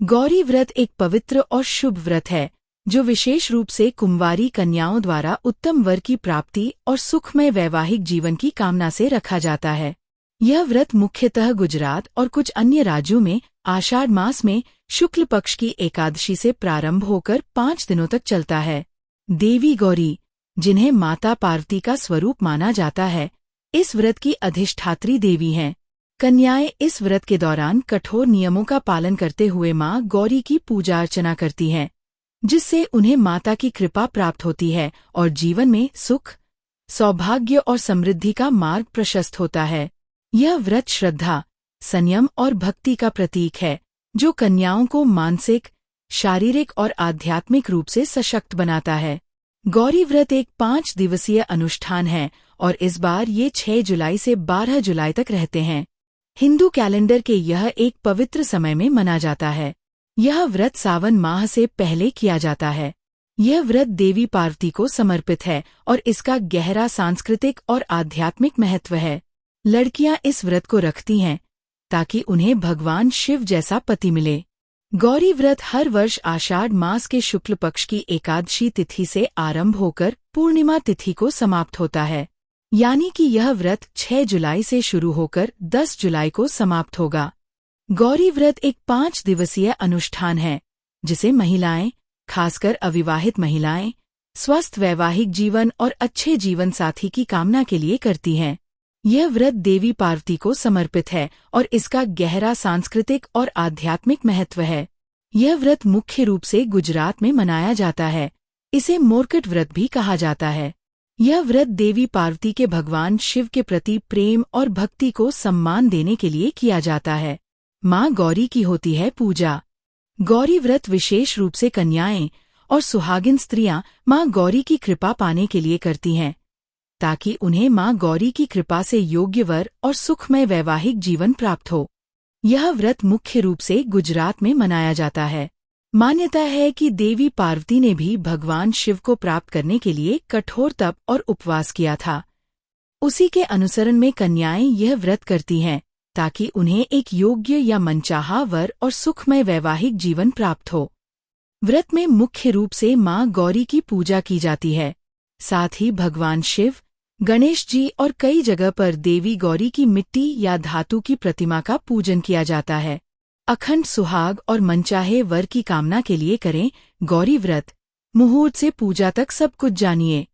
गौरी व्रत एक पवित्र और शुभ व्रत है जो विशेष रूप से कुंवारी कन्याओं द्वारा उत्तम वर की प्राप्ति और सुखमय वैवाहिक जीवन की कामना से रखा जाता है। यह व्रत मुख्यतः गुजरात और कुछ अन्य राज्यों में आषाढ़ मास में शुक्ल पक्ष की एकादशी से प्रारंभ होकर 5 दिनों तक चलता है। देवी गौरी, जिन्हें माता पार्वती का स्वरूप माना जाता है, इस व्रत की अधिष्ठात्री देवी हैं। कन्याएं इस व्रत के दौरान कठोर नियमों का पालन करते हुए मां गौरी की पूजा अर्चना करती हैं, जिससे उन्हें माता की कृपा प्राप्त होती है और जीवन में सुख, सौभाग्य और समृद्धि का मार्ग प्रशस्त होता है। यह व्रत श्रद्धा, संयम और भक्ति का प्रतीक है, जो कन्याओं को मानसिक, शारीरिक और आध्यात्मिक रूप से सशक्त बनाता है। गौरी व्रत एक 5 दिवसीय अनुष्ठान है और इस बार ये 6 जुलाई से 12 जुलाई तक रहते हैं। हिंदू कैलेंडर के यह एक पवित्र समय में मना जाता है। यह व्रत सावन माह से पहले किया जाता है। यह व्रत देवी पार्वती को समर्पित है और इसका गहरा सांस्कृतिक और आध्यात्मिक महत्व है। लड़कियां इस व्रत को रखती हैं ताकि उन्हें भगवान शिव जैसा पति मिले। गौरी व्रत हर वर्ष आषाढ़ मास के शुक्ल पक्ष की एकादशी तिथि से आरंभ होकर पूर्णिमा तिथि को समाप्त होता है, यानी कि यह व्रत 6 जुलाई से शुरू होकर 10 जुलाई को समाप्त होगा। गौरी व्रत एक 5 दिवसीय अनुष्ठान है, जिसे महिलाएं, खासकर अविवाहित महिलाएं, स्वस्थ वैवाहिक जीवन और अच्छे जीवन साथी की कामना के लिए करती हैं। यह व्रत देवी पार्वती को समर्पित है और इसका गहरा सांस्कृतिक और आध्यात्मिक महत्व है। यह व्रत मुख्य रूप से गुजरात में मनाया जाता है। इसे मोरकट व्रत भी कहा जाता है। यह व्रत देवी पार्वती के भगवान शिव के प्रति प्रेम और भक्ति को सम्मान देने के लिए किया जाता है। मां गौरी की होती है पूजा। गौरी व्रत विशेष रूप से कन्याएं और सुहागिन स्त्रियां मां गौरी की कृपा पाने के लिए करती हैं, ताकि उन्हें मां गौरी की कृपा से योग्य वर और सुखमय वैवाहिक जीवन प्राप्त हो। यह व्रत मुख्य रूप से गुजरात में मनाया जाता है। मान्यता है कि देवी पार्वती ने भी भगवान शिव को प्राप्त करने के लिए कठोर तप और उपवास किया था। उसी के अनुसरण में कन्याएं यह व्रत करती हैं ताकि उन्हें एक योग्य या मनचाहा वर और सुखमय वैवाहिक जीवन प्राप्त हो। व्रत में मुख्य रूप से मां गौरी की पूजा की जाती है। साथ ही भगवान शिव, गणेश जी और कई जगह पर देवी गौरी की मिट्टी या धातु की प्रतिमा का पूजन किया जाता है। अखंड सुहाग और मनचाहे वर की कामना के लिए करें गौरी व्रत। मुहूर्त से पूजा तक सब कुछ जानिए।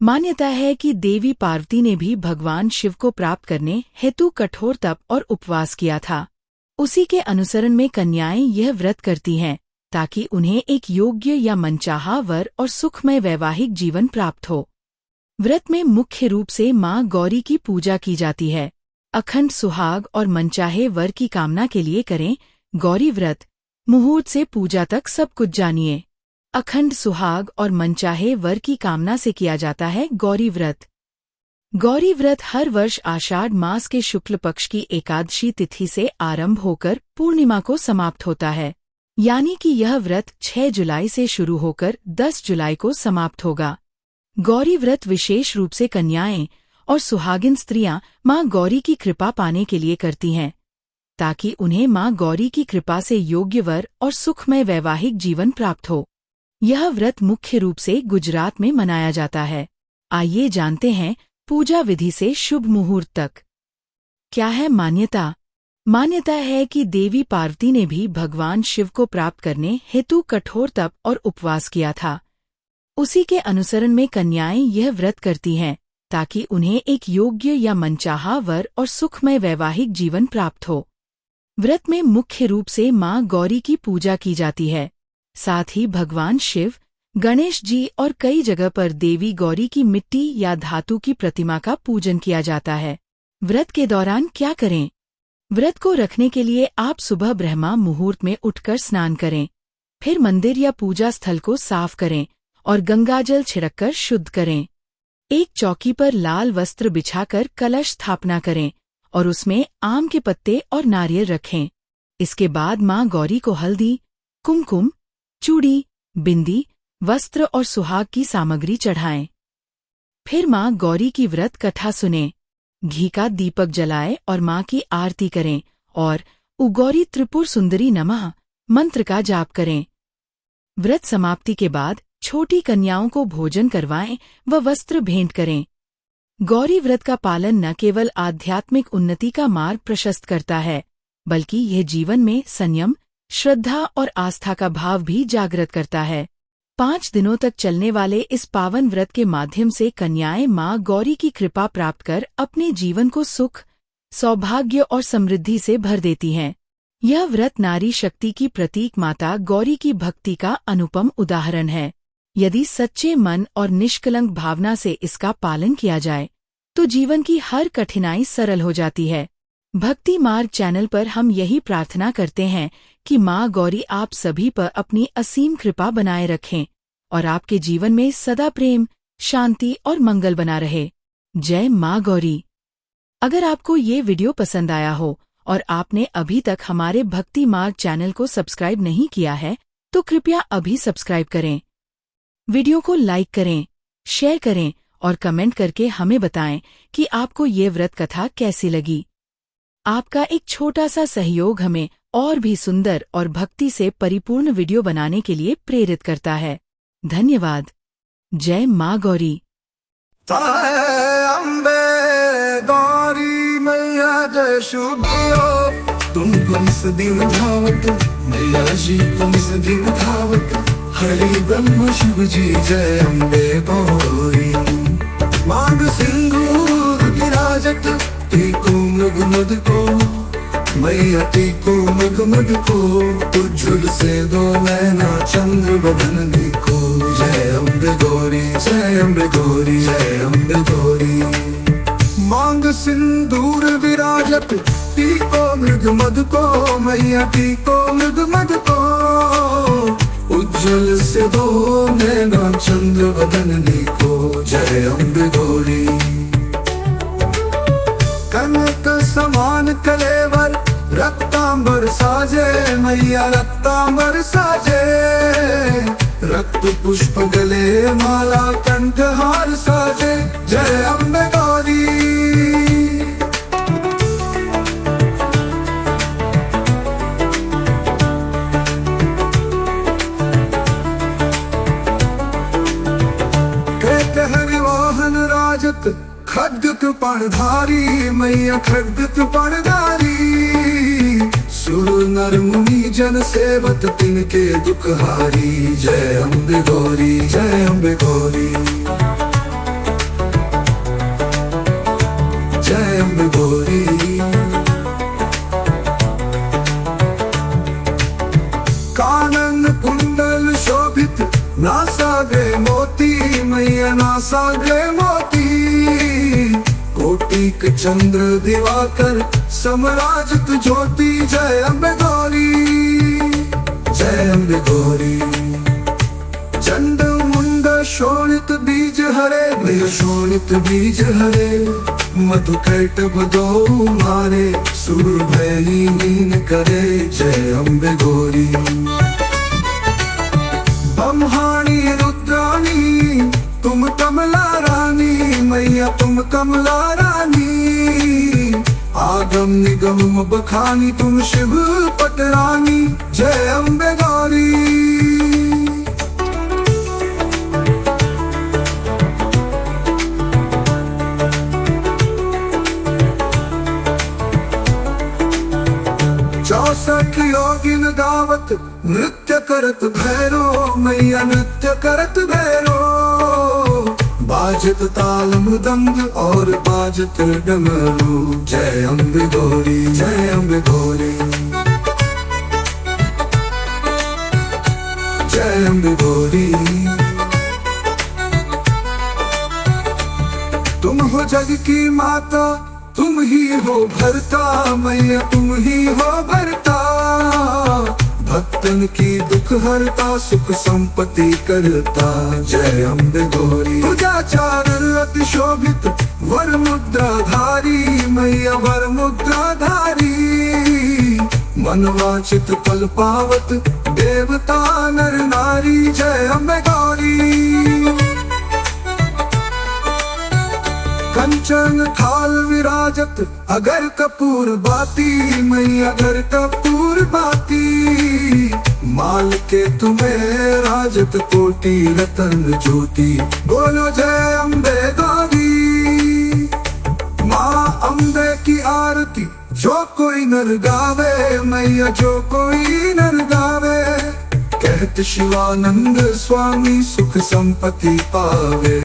मान्यता है कि देवी पार्वती ने भी भगवान शिव को प्राप्त करने हेतु कठोर तप और उपवास किया था। उसी के अनुसरण में कन्याएं यह व्रत करती हैं ताकि उन्हें एक योग्य या मनचाहा वर और सुखमय वैवाहिक जीवन प्राप्त हो। व्रत में मुख्य रूप से मां गौरी की पूजा की जाती है। अखंड सुहाग और मनचाहे वर की कामना के लिए करें गौरी व्रत। मुहूर्त से पूजा तक सब कुछ जानिए। अखंड सुहाग और मनचाहे वर की कामना से किया जाता है गौरी व्रत। गौरी व्रत हर वर्ष आषाढ़ मास के शुक्ल पक्ष की एकादशी तिथि से आरंभ होकर पूर्णिमा को समाप्त होता है, यानी कि यह व्रत 6 जुलाई से शुरू होकर 10 जुलाई को समाप्त होगा। गौरी व्रत विशेष रूप से कन्याएं और सुहागिन स्त्रियां मां गौरी की कृपा पाने के लिए करती हैं, ताकि उन्हें मां गौरी की कृपा से योग्य वर और सुखमय वैवाहिक जीवन प्राप्त हो। यह व्रत मुख्य रूप से गुजरात में मनाया जाता है। आइए जानते हैं पूजा विधि से शुभ मुहूर्त तक। क्या है मान्यता? मान्यता है कि देवी पार्वती ने भी भगवान शिव को प्राप्त करने हेतु कठोर तप और उपवास किया था। उसी के अनुसरण में कन्याएं यह व्रत करती हैं ताकि उन्हें एक योग्य या मनचाहा वर और सुखमय वैवाहिक जीवन प्राप्त हो। व्रत में मुख्य रूप से मां गौरी की पूजा की जाती है। साथ ही भगवान शिव, गणेश जी और कई जगह पर देवी गौरी की मिट्टी या धातु की प्रतिमा का पूजन किया जाता है। व्रत के दौरान क्या करें? व्रत को रखने के लिए आप सुबह ब्रह्मा मुहूर्त में उठकर स्नान करें, फिर मंदिर या पूजा स्थल को साफ करें और गंगाजल छिड़ककर शुद्ध करें। एक चौकी पर लाल वस्त्र बिछाकर कलश स्थापना करें और उसमें आम के पत्ते और नारियल रखें। इसके बाद मां गौरी को हल्दी, कुमकुम, चूड़ी, बिंदी, वस्त्र और सुहाग की सामग्री चढ़ाएं। फिर मां गौरी की व्रत कथा सुनें, घी का दीपक जलाएं और मां की आरती करें और उगौरी त्रिपुर सुंदरी नमः मंत्र का जाप करें। व्रत समाप्ति के बाद छोटी कन्याओं को भोजन करवाएं व वस्त्र भेंट करें। गौरी व्रत का पालन न केवल आध्यात्मिक उन्नति का मार्ग प्रशस्त करता है, बल्कि यह जीवन में संयम, श्रद्धा और आस्था का भाव भी जागृत करता है। 5 दिनों तक चलने वाले इस पावन व्रत के माध्यम से कन्याएं मां गौरी की कृपा प्राप्त कर अपने जीवन को सुख, सौभाग्य और समृद्धि से भर देती हैं। यह व्रत नारी शक्ति की प्रतीक माता गौरी की भक्ति का अनुपम उदाहरण है। यदि सच्चे मन और निष्कलंक भावना से इसका पालन किया जाए तो जीवन की हर कठिनाई सरल हो जाती है। भक्ति मार्ग चैनल पर हम यही प्रार्थना करते हैं कि माँ गौरी आप सभी पर अपनी असीम कृपा बनाए रखें और आपके जीवन में सदा प्रेम, शांति और मंगल बना रहे। जय माँ गौरी। अगर आपको ये वीडियो पसंद आया हो और आपने अभी तक हमारे भक्ति मार्ग चैनल को सब्सक्राइब नहीं किया है तो कृपया अभी सब्सक्राइब करें। वीडियो को लाइक करें, शेयर करें और कमेंट करके हमें बताएं कि आपको ये व्रत कथा कैसी लगी। आपका एक छोटा सा सहयोग हमें और भी सुंदर और भक्ति से परिपूर्ण वीडियो बनाने के लिए प्रेरित करता है। धन्यवाद। जय माँ गौरी। अम्बे गौरी मैया जय शुभ हो, तुमको इस दिन धावत, मैया जी को इस दिन धावत। हरि ब्रह्म शिव जी जय अम्बे गौरी। मांग सिंदूर विराजत, टीको मृग मद को, मैया टीको मृग मद को। उज्ज्वल से दो नैना चंद्र बदन देखो। जय अम्बे गौरी, जय अम्बे गौरी, जय अम्बे गौरी। मांग सिंदूर विराजत, टीको मृग मद को, मैया टीको मृग मद को। उज्ज्वल से दो नैना चंद्र बदन देखो। जय अम्बे गौरी। कनक समान कलेवर, रक्तांबर साजे, मैया रक्तांबर साजे। रक्त पुष्प गले माला कंठहार साजे। जय अम्बे गौरी। खड्ग कृपाणधारी, मैया खड्ग कृपाणधारी। सुर नर मुनि जन सेवत, तिनके दुखहारी। जय अम्बे गौरी, जय अम्बे गौरी, जय अम्बे गौरी। कानन कुंडल शोभित, नासाग्रे मोती, मैया नासाग्रे मोती। कोटिक चंद्र दिवाकर, समराजित ज्योति। जय अम्बे गौरी, जय अम्बे गौरी। चंड मुंड शोणित बीज हरे, मैया शोणित बीज हरे। मधु कैटभ दो मारे, सुर भैली लीन करे। जय अम्बे गौरी। ब्रह्माणी रुद्राणी, तुम कमला रानी, मैया तुम कमला रानी। आगम निगम बखानी, तुम शिव पटरानी। जय अम्बे गौरी। चौसठ योगिन गावत, नृत्य करत भैरो, मैया नृत्य करत भैरो। बाजत ताल मृदंग और बाजत डमरू। जय अम्बे गौरी, जय अम्बे गौरी, जय अम्बे गौरी। तुम हो जग की माता, तुम ही हो भरता, मैया तुम ही हो भरता। भक्तन की दुख हरता, सुख संपत्ति करता। जय अम्बे गौरी। पूजा चारण अति शोभित, वर मुद्रा धारी, मैया वर मुद्रा धारी। मनवांचित फल पावत, देवता नर नारी। जय अम्बे गौरी। कंचन थाल विराजत, अगर कपूर बाती, मैया अगर कपूर बाती। माल के तुम्हें राजत कोटि रतन ज्योति। बोलो जय अम्बे गौरी। माँ अम्बे की आरती जो कोई नर गावे, मैया जो कोई नर गावे। कहत शिवानंद स्वामी सुख संपत्ति पावे।